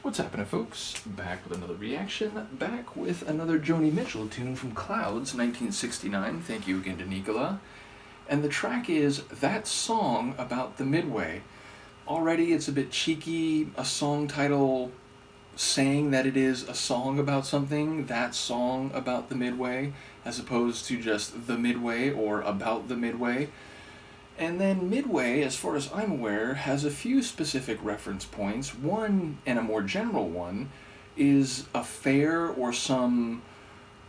What's happening, folks? Back with another reaction, back with another Joni Mitchell tune from Clouds, 1969. Thank you again to Nicola. And the track is That Song About the Midway. Already it's a bit cheeky, a song title saying that it is a song about something, that song about the Midway, as opposed to just the Midway or about the Midway. And then Midway, as far as I'm aware, has a few specific reference points. One, and a more general one, is a fair or some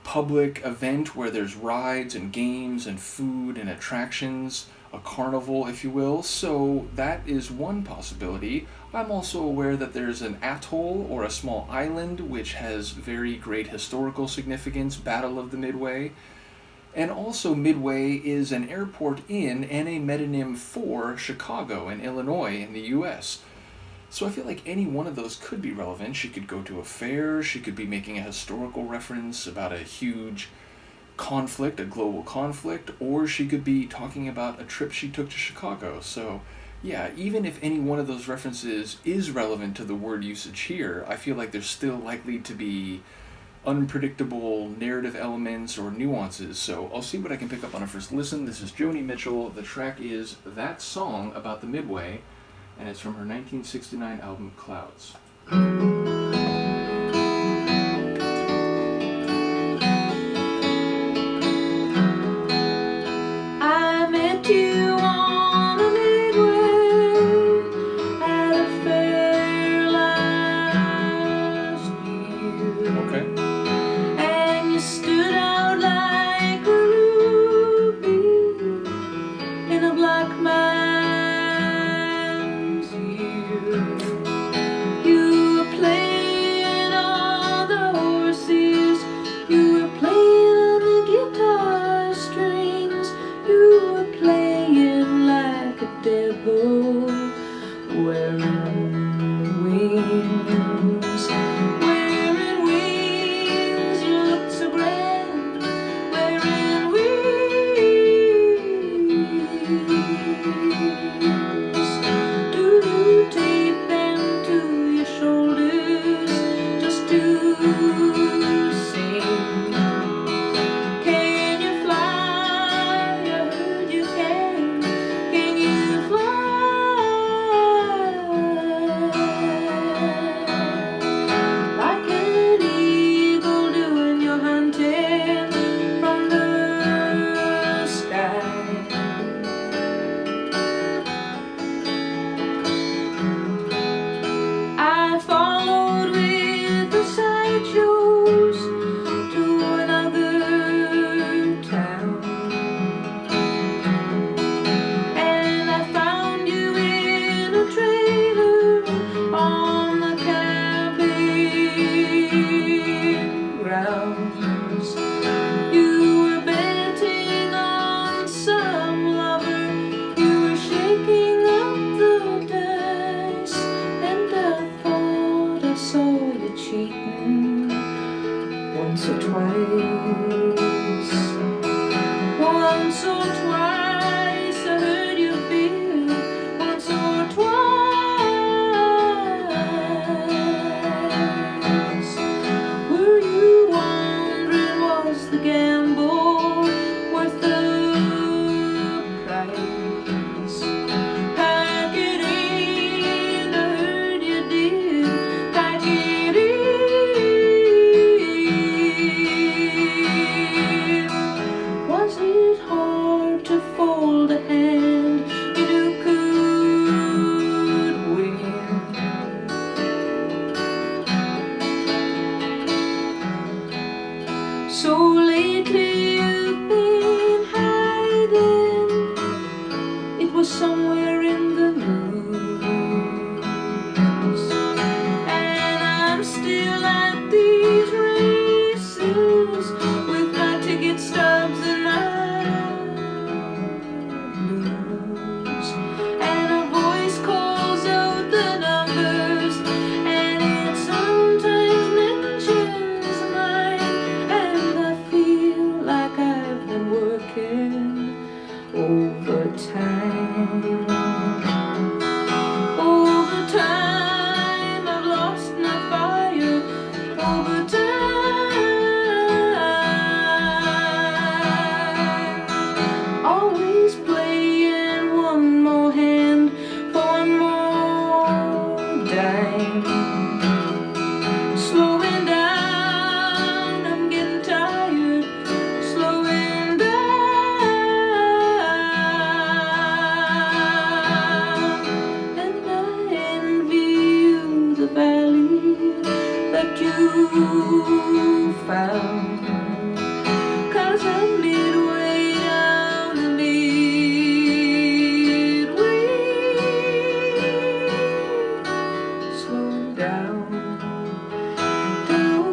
public event where there's rides and games and food and attractions, a carnival, if you will. So that is one possibility. I'm also aware that there's an atoll or a small island which has very great historical significance, Battle of the Midway. And also Midway is an airport in and a metonym for Chicago and Illinois in the US. So I feel like any one of those could be relevant. She could go to a fair, she could be making a historical reference about a huge conflict, a global conflict, or she could be talking about a trip she took to Chicago. So yeah, even if any one of those references is relevant to the word usage here, I feel like there's still likely to be unpredictable narrative elements or nuances, so I'll see what I can pick up on a first listen. This is Joni Mitchell. The track is That Song About the Midway, and it's from her 1969 album Clouds. I met you on a midway at a fair last year. Okay. And you stood out like a ruby in a black man's ear. You were playing on the horses, you were playing on the guitar strings, you were playing like a devil wearing wings. Wearing wings, you looked so grand. Wearing wings. Do you tape them to your shoulders just to sing? Can you fly? I heard you can. Can you fly like an eagle doing your hunting from the sky? I followed with the sideshows to another town, and I found you in a trailer on the camping grounds. You were betting on some lover, you were shaking up the dice, and I thought I saw you cheating once or twice. Once or twice I heard you feel, once or twice. Were you wondering, was the gamble worth the price? Pack it in, I heard you did. Pack it in. time. Slowing down, I'm getting tired. Slowing down, and I envy you the valley that you found. 'Cause I'm midway down the midway, slowing down, down,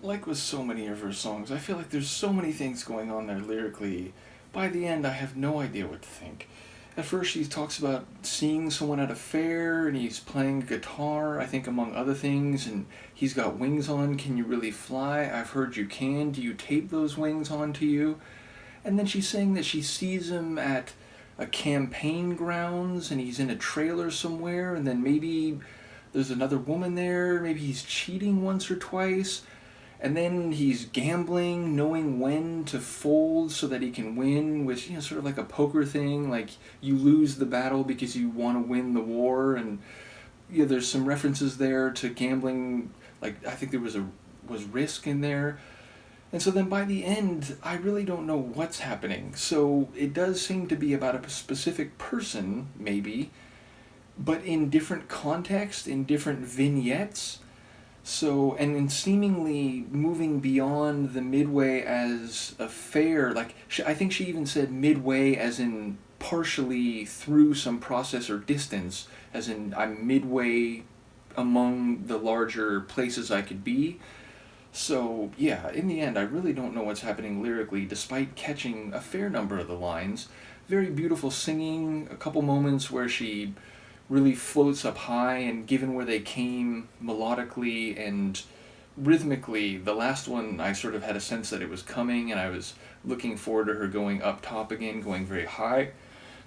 Like with so many of her songs, I feel like there's so many things going on there lyrically. By the end, I have no idea what to think. At first, she talks about seeing someone at a fair and he's playing guitar, I think, among other things, and he's got wings on. Can you really fly? I've heard you can. Do you tape those wings onto you? And then she's saying that she sees him at a campaign grounds and he's in a trailer somewhere, and then maybe there's another woman there. Maybe he's cheating once or twice. And then he's gambling, knowing when to fold so that he can win, which, sort of like a poker thing, like you lose the battle because you want to win the war. And there's some references there to gambling, like I think there was Risk in there. And so then by the end, I really don't know what's happening. So it does seem to be about a specific person, maybe, but in different context, in different vignettes. So, and in seemingly moving beyond the Midway as a fair, like, I think she even said midway as in partially through some process or distance, as in I'm midway among the larger places I could be. So, yeah, in the end, I really don't know what's happening lyrically, despite catching a fair number of the lines. Very beautiful singing, a couple moments where she really floats up high, and given where they came melodically and rhythmically, the last one I sort of had a sense that it was coming, and I was looking forward to her going up top again, going very high.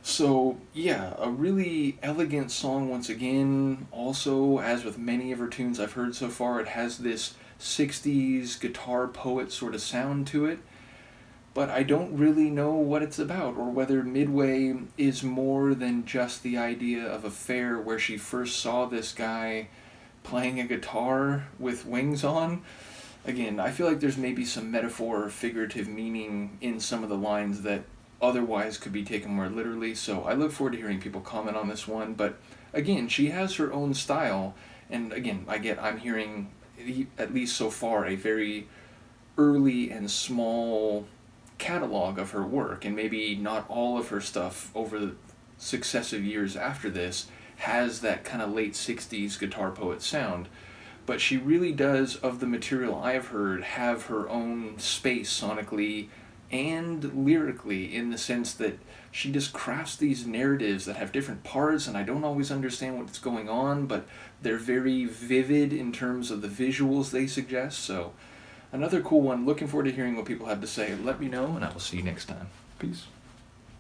So yeah, a really elegant song once again. Also, as with many of her tunes I've heard so far, it has this 60s guitar poet sort of sound to it. But I don't really know what it's about, or whether Midway is more than just the idea of a fair where she first saw this guy playing a guitar with wings on. Again, I feel like there's maybe some metaphor or figurative meaning in some of the lines that otherwise could be taken more literally, so I look forward to hearing people comment on this one. But again, she has her own style, and again, I'm hearing, at least so far, a very early and small catalog of her work, and maybe not all of her stuff over the successive years after this has that kind of late 60s guitar poet sound, but she really does, of the material I have heard, have her own space sonically and lyrically, in the sense that she just crafts these narratives that have different parts, and I don't always understand what's going on, but they're very vivid in terms of the visuals they suggest. So another cool one. Looking forward to hearing what people have to say. Let me know, and I will see you next time. Peace.